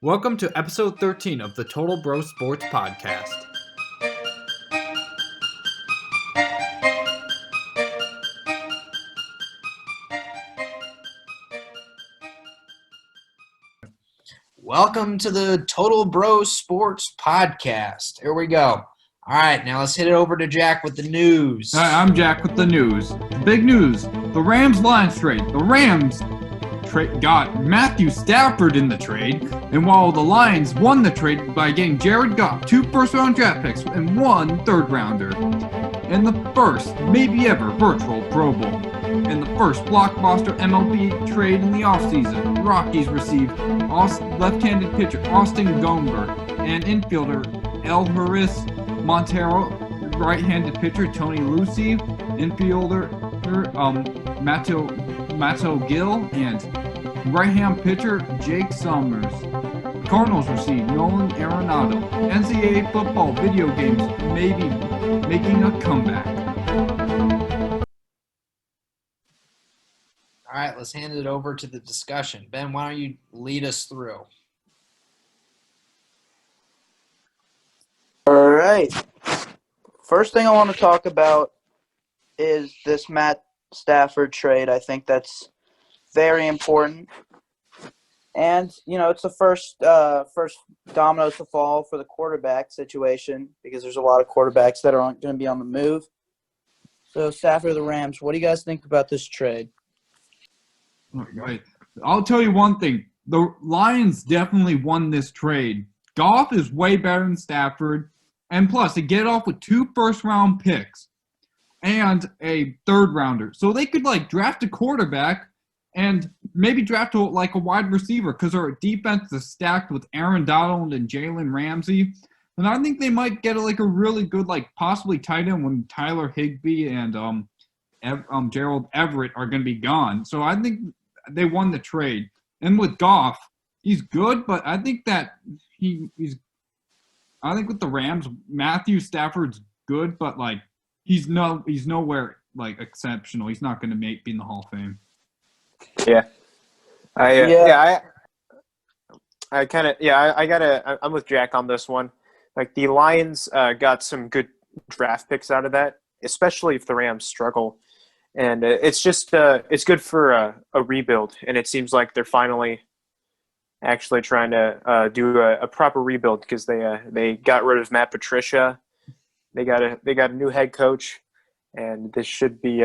Welcome to episode 13 of the Total Bro Sports Podcast. Welcome to the Total Bro Sports Podcast. Here we go. All right, now let's hit it over to Jack with the news. Hi, I'm Jack with the news. Big news. The Rams-Lions trade. The Rams got Matthew Stafford in the trade, and while the Lions won the trade by getting Jared Goff, 2 first-round draft picks, and 1 third-rounder, and the first, maybe ever, virtual Pro Bowl, and the first blockbuster MLB trade in the offseason, the Rockies received left-handed pitcher Austin Gomber and infielder Elharis Montero, right-handed pitcher Tony Lucy, infielder Matto Gill, and right-hand pitcher Jake Summers. Cardinals received Nolan Arenado. NCAA football video games may be making a comeback. All right, let's hand it over to the discussion. Ben, why don't you lead us through? All right. First thing I want to talk about is this Matt Stafford trade. I think that's very important. And, you know, it's the first domino to fall for the quarterback situation because there's a lot of quarterbacks that are going to be on the move. So, Stafford of the Rams, what do you guys think about this trade? Right. I'll tell you one thing. The Lions definitely won this trade. Goff is way better than Stafford. And plus, they get off with 2 first-round picks and a third-rounder. So they could, draft a quarterback and maybe draft a wide receiver because our defense is stacked with Aaron Donald and Jalen Ramsey. And I think they might get a really good, possibly tight end when Tyler Higbee and Gerald Everett are going to be gone. So I think they won the trade. And with Goff, he's good, but I think that I think with the Rams, Matthew Stafford's good, but he's nowhere exceptional. He's not going to be in the Hall of Fame. Yeah. I'm with Jack on this one. The Lions got some good draft picks out of that, especially if the Rams struggle. And it's just it's good for a rebuild. And it seems like they're finally actually trying to do a proper rebuild because they got rid of Matt Patricia. They got a new head coach, and this should be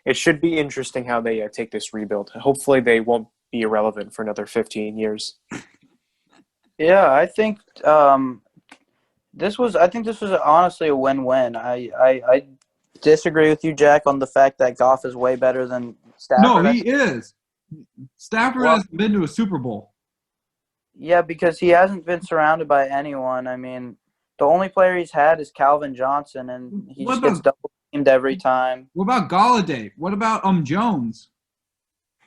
it should be interesting how they take this rebuild. Hopefully, they won't be irrelevant for another 15 years. Yeah, I think this was honestly a win-win. I disagree with you, Jack, on the fact that Goff is way better than Stafford. No, he is. Stafford hasn't been to a Super Bowl. Yeah, because he hasn't been surrounded by anyone. I mean, the only player he's had is Calvin Johnson, and he just gets double-teamed every time. What about Golladay? What about Jones?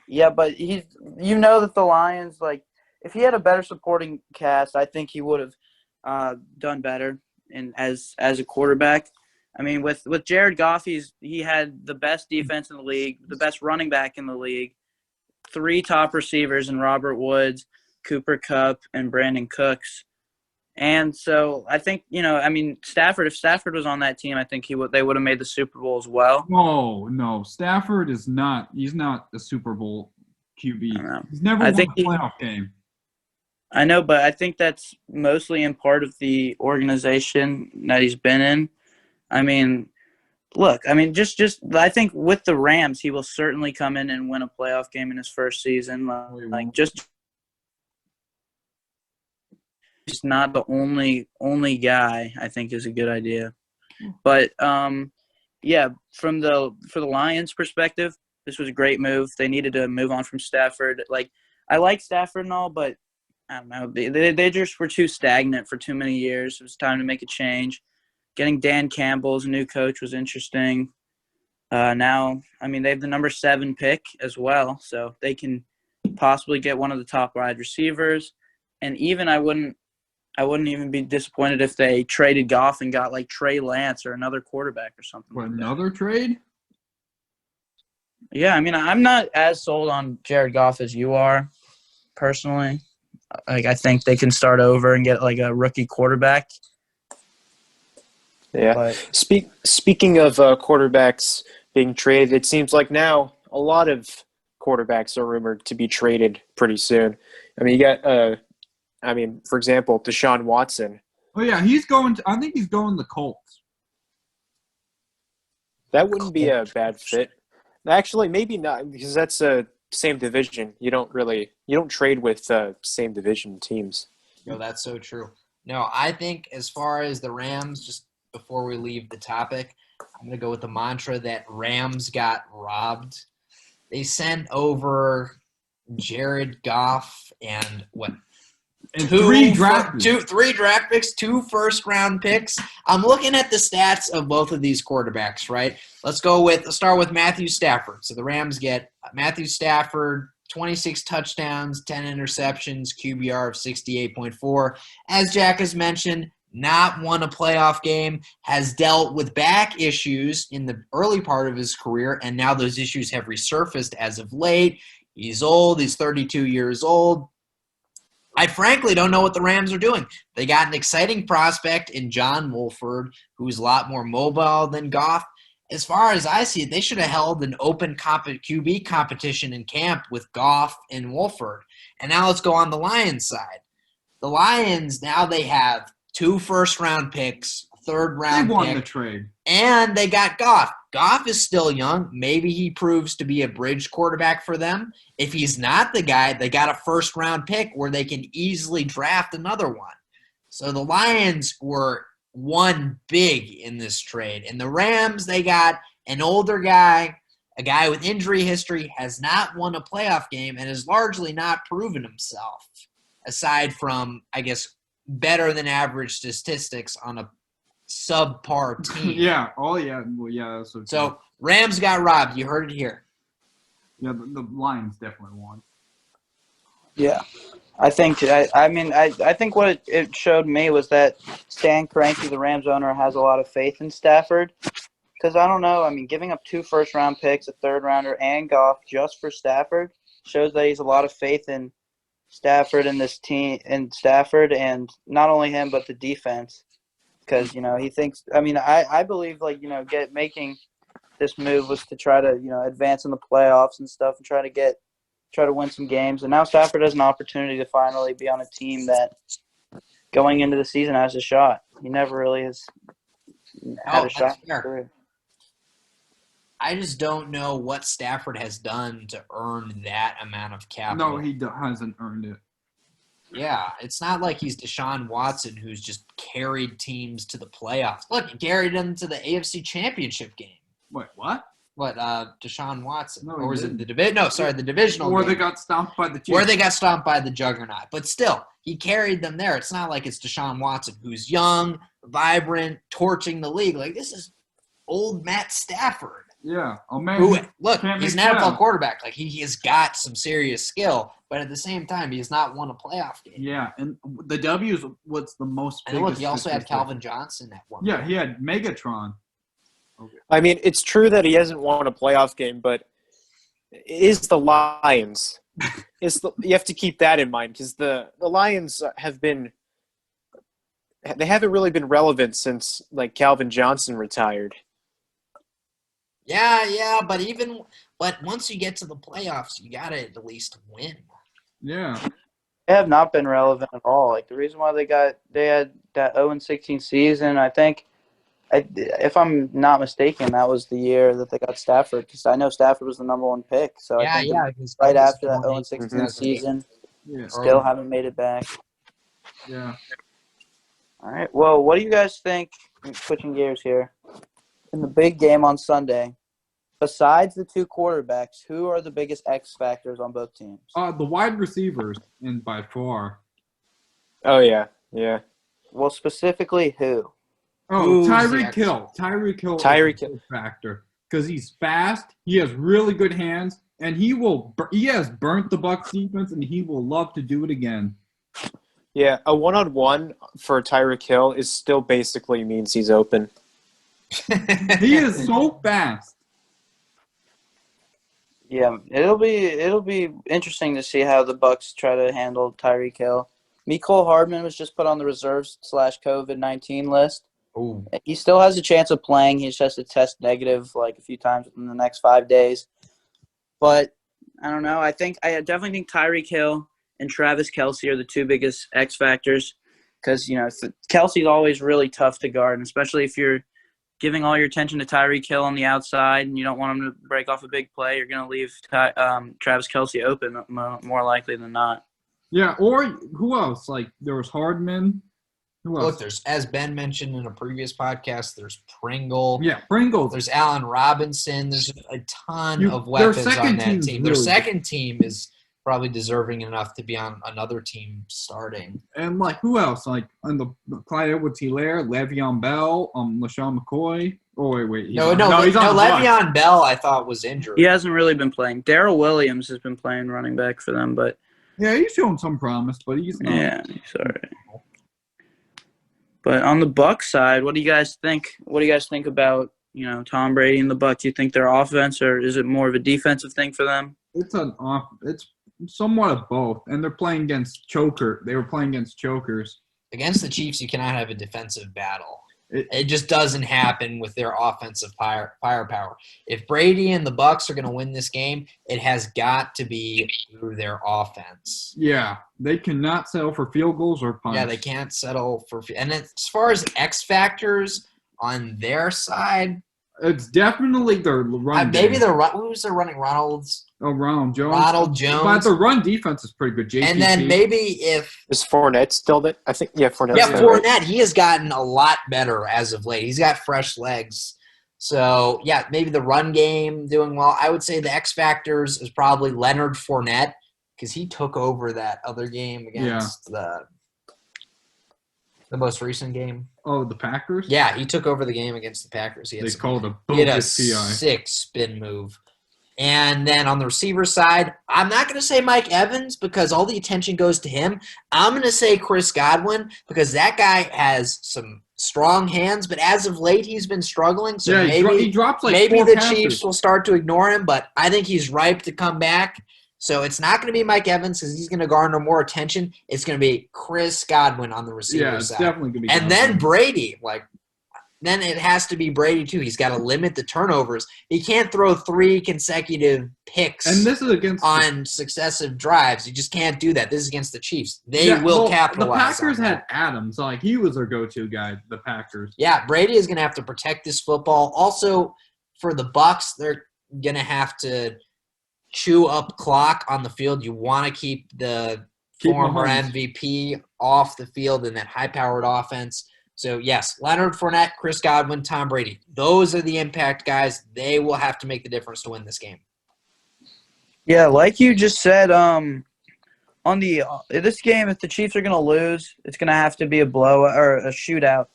Yeah, but you know that the Lions, if he had a better supporting cast, I think he would have done better as a quarterback. I mean, with Jared Goff, he had the best defense in the league, the best running back in the league, 3 top receivers in Robert Woods, Cooper Kupp, and Brandon Cooks. And so I think, Stafford, if Stafford was on that team, I think they would have made the Super Bowl as well. No. Stafford is not – he's not a Super Bowl QB. He's never won a playoff game. I know, but I think that's mostly in part of the organization that he's been in. I mean, look, just I think with the Rams, he will certainly come in and win a playoff game in his first season. Just not the only guy, I think, is a good idea. But for the Lions' perspective, this was a great move. They needed to move on from Stafford. I like Stafford and all, but I don't know. They just were too stagnant for too many years. It was time to make a change. Getting Dan Campbell as a new coach was interesting. Now, they have the number 7 pick as well, so they can possibly get one of the top wide receivers. And even I wouldn't even be disappointed if they traded Goff and got Trey Lance or another quarterback or something. Another trade? Yeah, I'm not as sold on Jared Goff as you are, personally. Like, I think they can start over and get like a rookie quarterback. Yeah. But Speaking of quarterbacks being traded, it seems like now a lot of quarterbacks are rumored to be traded pretty soon. I mean, you got, for example, Deshaun Watson. Oh yeah, I think he's going to the Colts. That wouldn't be a bad fit. Actually, maybe not, because that's a same division. You don't trade with same division teams. No, that's so true. No, I think as far as the Rams, just before we leave the topic, I'm going to go with the mantra that Rams got robbed. They sent over Jared Goff and three draft picks, 2 first-round picks. I'm looking at the stats of both of these quarterbacks, right? Let's start with Matthew Stafford. So the Rams get Matthew Stafford, 26 touchdowns, 10 interceptions, QBR of 68.4. As Jack has mentioned, not won a playoff game, has dealt with back issues in the early part of his career, and now those issues have resurfaced as of late. He's old. He's 32 years old. I frankly don't know what the Rams are doing. They got an exciting prospect in John Wolford, who's a lot more mobile than Goff. As far as I see it, they should have held an open QB competition in camp with Goff and Wolford. And now let's go on the Lions side. The Lions, now they have 2 first-round picks, a third-round They won pick, the trade. and they got Goff. Goff is still young. Maybe he proves to be a bridge quarterback for them. If he's not the guy, they got a first-round pick where they can easily draft another one. So the Lions won big in this trade. And the Rams, they got an older guy, a guy with injury history, has not won a playoff game and has largely not proven himself, aside from, I guess, better than average statistics on a subpar team. Yeah. Oh, yeah. Well, yeah. That's okay. So Rams got robbed. You heard it here. Yeah, the Lions definitely won. yeah, I think I think what it showed me was that Stan Kroenke, the Rams owner, has a lot of faith in Stafford. Because I don't know, giving up 2 first-round picks, a third-rounder, and Goff just for Stafford shows that he's a lot of faith in Stafford and this team, and Stafford, and not only him but the defense. Because he thinks. I believe making this move was to try to advance in the playoffs and stuff, and try to win some games. And now Stafford has an opportunity to finally be on a team that going into the season has a shot. He never really has had a shot in his career. I just don't know what Stafford has done to earn that amount of capital. No, he hasn't earned it. Yeah, it's not like he's Deshaun Watson, who's just carried teams to the playoffs. Look, he carried them to the AFC Championship game. Wait, what? What, Deshaun Watson? No, or was it didn't. the divisional Or game. they got stomped by the Chiefs. Where they got stomped by the juggernaut. But still, he carried them there. It's not like it's Deshaun Watson, who's young, vibrant, torching the league. Like, this is old Matt Stafford. Yeah. Oh, man. Who, look, can't he's an make NFL sense. quarterback. Like, he has got some serious skill, but at the same time, he has not won a playoff game. Yeah, and the W is what's the most And look, biggest he also had statistic. Calvin Johnson at one Yeah, point. he had Megatron. It's true that he hasn't won a playoff game, but it is the Lions. You have to keep that in mind, because the Lions they haven't really been relevant since Calvin Johnson retired. Yeah, but once you get to the playoffs, you got to at least win. Yeah. They have not been relevant at all. The reason why they had that 0-16 season, I think, if I'm not mistaken, that was the year that they got Stafford, because I know Stafford was the number 1 pick. So I think right after that 0-16 season, Yeah. still haven't made it back. Yeah. All right. Well, what do you guys think? Switching gears here. In the big game on Sunday, besides the 2 quarterbacks, who are the biggest X factors on both teams? The wide receivers, and by far. Oh, yeah. Yeah. Well, specifically who? Oh, Who's the Tyreek X Hill. Tyreek Hill Tyreek is a big factor because he's fast, he has really good hands, and he has burnt the Bucs defense, and he will love to do it again. Yeah, a one-on-one for Tyreek Hill is still basically means he's open. He is so fast. Yeah, it'll be interesting to see how the Bucs try to handle Tyreek Hill. Mecole Hardman was just put on the reserves / COVID-19 list. Ooh. He still has a chance of playing. He just has to test negative like a few times within the next 5 days. But I don't know. I definitely think Tyreek Hill and Travis Kelce are the two biggest X factors because, Kelsey's always really tough to guard, and especially if you're giving all your attention to Tyreek Hill on the outside and you don't want him to break off a big play, you're going to leave Travis Kelce open more likely than not. Yeah, or who else? Like, there was Hardman. Who else? Look, there's, as Ben mentioned in a previous podcast, there's Pringle. Yeah, Pringle. There's Allen Robinson. There's a ton of weapons on that team. Their second team is probably deserving enough to be on another team starting. And, like, who else? Like, on the Clyde Edwards-Helaire, Le'Veon Bell, LaShawn McCoy. Oh, wait. He's on Le'Veon Bell, I thought, was injured. He hasn't really been playing. Darrell Williams has been playing running back for them, but yeah, he's showing some promise, but he's not. Yeah, he's all right. But on the Bucs side, what do you guys think? What do you guys think about, Tom Brady and the Bucs? Do you think their offense, or is it more of a defensive thing for them? It's somewhat of both, and they're playing against They were playing against chokers. Against the Chiefs, you cannot have a defensive battle. It just doesn't happen with their offensive firepower. If Brady and the Bucs are going to win this game, it has got to be through their offense. Yeah, they cannot settle for field goals or punts. Yeah, they can't settle for – and as far as X factors on their side – it's definitely their run. Maybe who's their running? Ronald Jones. But the run defense is pretty good. JPP. And then maybe if is Fournette still that? I think Fournette. Yeah, Fournette. He has gotten a lot better as of late. He's got fresh legs. So yeah, maybe the run game doing well. I would say the X factors is probably Leonard Fournette because he took over that other game against the most recent game. Oh, the Packers? Yeah, he took over the game against the Packers. He had a sick spin move. And then on the receiver side, I'm not going to say Mike Evans because all the attention goes to him. I'm going to say Chris Godwin because that guy has some strong hands, but as of late he's been struggling. So he drops maybe the Chiefs will start to ignore him, but I think he's ripe to come back. So it's not going to be Mike Evans because he's going to garner more attention. It's going to be Chris Godwin on the receiver side. Yeah, definitely going to be Godwin. Then Brady, then it has to be Brady too. He's got to limit the turnovers. He can't throw 3 consecutive picks and this is on successive drives. You just can't do that. This is against the Chiefs. They will capitalize. The Packers had Adams. He was their go-to guy, the Packers. Yeah, Brady is going to have to protect this football. Also, for the Bucs, they're going to have to chew up clock on the field. You want to keep the former MVP off the field in that high-powered offense. So, yes, Leonard Fournette, Chris Godwin, Tom Brady. Those are the impact guys. They will have to make the difference to win this game. Yeah, like you just said, this game, if the Chiefs are going to lose, it's going to have to be a blowout or a shootout.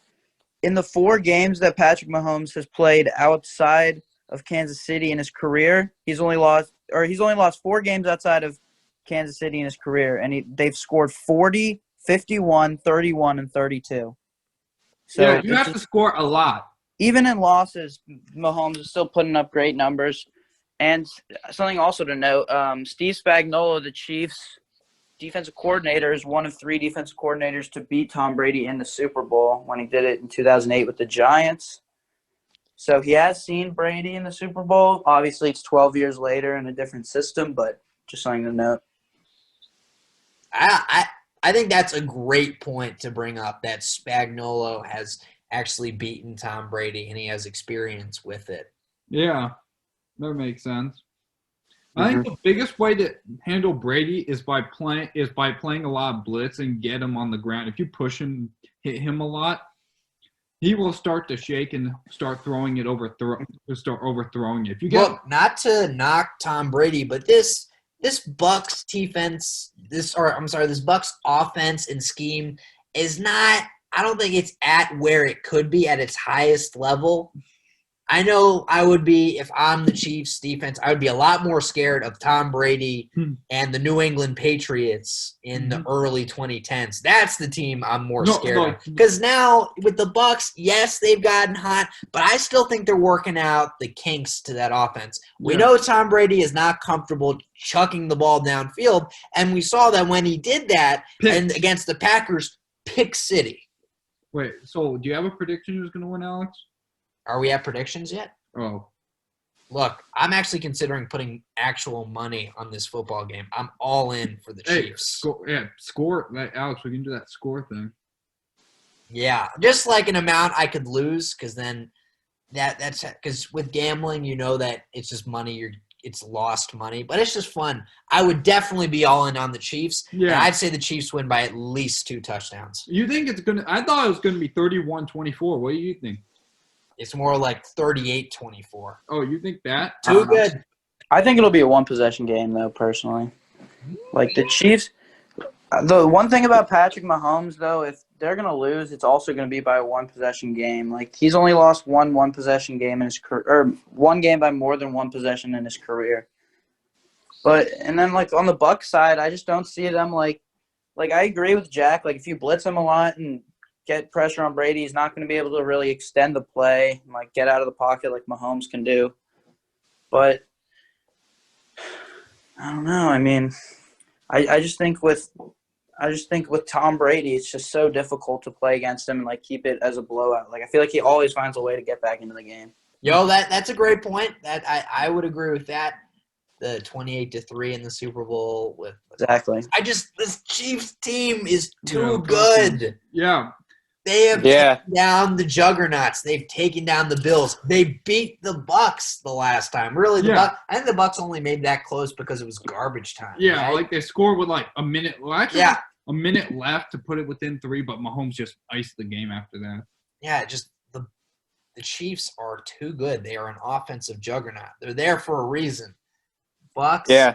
In the 4 games that Patrick Mahomes has played outside of Kansas City in his career, he's only lost 4 games outside of Kansas City in his career, and they've scored 40, 51, 31, and 32. So yeah, you have to score a lot. Even in losses, Mahomes is still putting up great numbers. And something also to note, Steve Spagnuolo, the Chiefs' defensive coordinator, is one of 3 defensive coordinators to beat Tom Brady in the Super Bowl when he did it in 2008 with the Giants. So he has seen Brady in the Super Bowl. Obviously, it's 12 years later in a different system, but just something to note. I think that's a great point to bring up, that Spagnuolo has actually beaten Tom Brady and he has experience with it. Yeah, that makes sense. I think the biggest way to handle Brady is by playing a lot of blitz and get him on the ground. If you push him, hit him a lot, he will start to shake and start throwing it overthrowing it. If you Look, not to knock Tom Brady, but this Bucs defense, this Bucs offense and scheme is not – I don't think it's at where it could be at its highest level. I know I would be, if I'm the Chiefs defense, I would be a lot more scared of Tom Brady and the New England Patriots in the early 2010s. That's the team I'm more scared of. Because now with the Bucs, yes, they've gotten hot, but I still think they're working out the kinks to that offense. We know Tom Brady is not comfortable chucking the ball downfield, and we saw that when he did that and against the Packers, pick city. Wait, so do you have a prediction who's going to win, Alex? Are we at predictions yet? Oh. Look, I'm actually considering putting actual money on this football game. I'm all in for the Chiefs. Score. Alex, we can do that score thing. Yeah, just like an amount I could lose, because then that's because with gambling, you know that it's just money. It's lost money, but it's just fun. I would definitely be all in on the Chiefs. Yeah, and I'd say the Chiefs win by at least 2 touchdowns. You think it's gonna? I thought it was gonna be 31-24. What do you think? It's more like 38-24. Oh, you think that? Too good. I think it'll be a 1-possession game, though, personally. Like, the Chiefs – the one thing about Patrick Mahomes, though, if they're going to lose, it's also going to be by a 1-possession game. Like, he's only lost one possession game in his career – or one game by more than 1 possession in his career. But – and then, like, on the Bucs side, I just don't see them, like I agree with Jack. Like, if you blitz him a lot and – get pressure on Brady, he's not going to be able to really extend the play, like get out of the pocket like Mahomes can do. But I don't know. I mean, I just think with Tom Brady, it's just so difficult to play against him and like keep it as a blowout. Like I feel like he always finds a way to get back into the game. Yo, that's a great point. That I would agree with that. The 28-3 in the Super Bowl with exactly. This Chiefs team is too good. Yeah. They have taken down the juggernauts. They've taken down the Bills. They beat the Bucs the last time. Really, I think the Bucs only made that close because it was garbage time. Yeah, right? like they scored with like a minute. Well, actually, a minute left to put it within 3, but Mahomes just iced the game after that. Yeah, just the Chiefs are too good. They are an offensive juggernaut. They're there for a reason. Bucs. Yeah.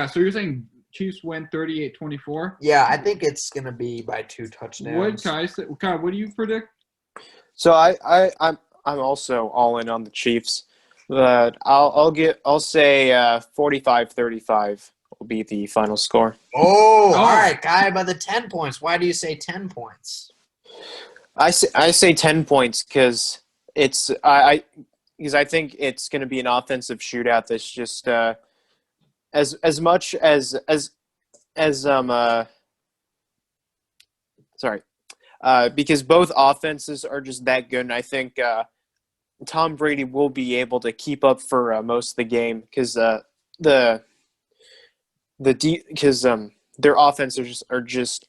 So you're saying Chiefs win 38-24? Yeah, I think it's going to be by 2 touchdowns. What, Kai, what do you predict? So I'm also all in on the Chiefs, but I'll say 45-35 will be the final score. Oh, all right, Kai, by the 10 points. Why do you say 10 points? I say 10 points because I think it's going to be an offensive shootout that's just as much as because both offenses are just that good, and I think Tom Brady will be able to keep up for most of the game because their offenses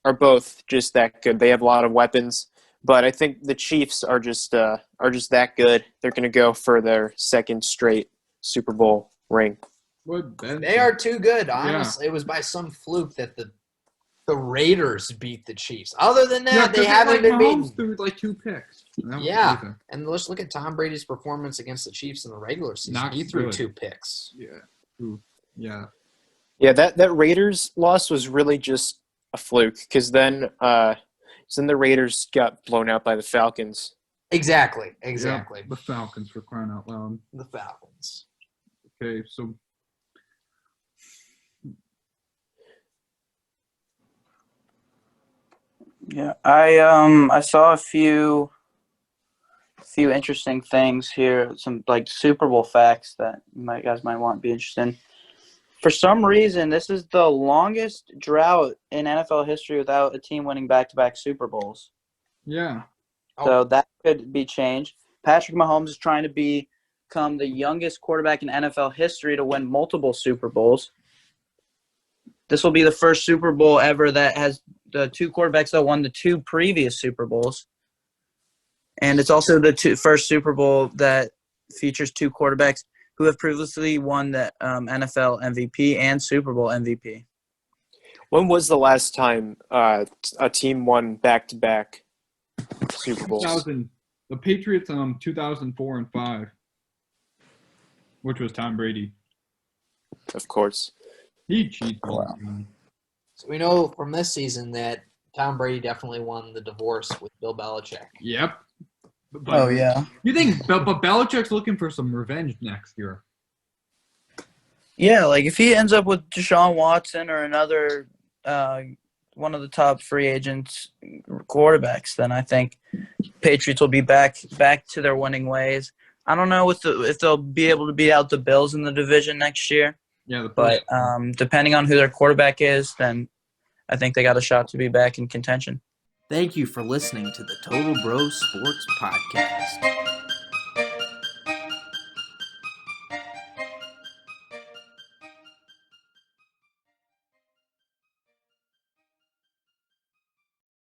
are both just that good. They have a lot of weapons, but I think the Chiefs are just that good. They're going to go for their second straight Super Bowl ring. They are too good. Honestly, it was by some fluke that the Raiders beat the Chiefs. Other than that, they haven't been beaten. Threw like 2 picks. And let's look at Tom Brady's performance against the Chiefs in the regular season. He threw 2 picks. Yeah. That Raiders loss was really just a fluke because then the Raiders got blown out by the Falcons. Exactly. Yeah, the Falcons, for crying out loud. The Falcons. Okay, so yeah, I saw a few interesting things here, some like Super Bowl facts that you guys might want to be interested in. For some reason, this is the longest drought in NFL history without a team winning back-to-back Super Bowls. Yeah. So that could be changed. Patrick Mahomes is trying to become the youngest quarterback in NFL history to win multiple Super Bowls. This will be the first Super Bowl ever that has the 2 quarterbacks that won the 2 previous Super Bowls. And it's also the first Super Bowl that features 2 quarterbacks who have previously won the NFL MVP and Super Bowl MVP. When was the last time a team won back-to-back Super Bowls? The Patriots 2004 and 5, which was Tom Brady. Of course. He cheated. Wow. So we know from this season that Tom Brady definitely won the divorce with Bill Belichick. Yep. But Oh yeah. You think, but Belichick's looking for some revenge next year. Yeah, like if he ends up with Deshaun Watson or another one of the top free agents quarterbacks, then I think Patriots will be back to their winning ways. I don't know if they'll be able to beat out the Bills in the division next year. Yeah, But depending on who their quarterback is, then I think they got a shot to be back in contention. Thank you for listening to the Total Bros Sports Podcast.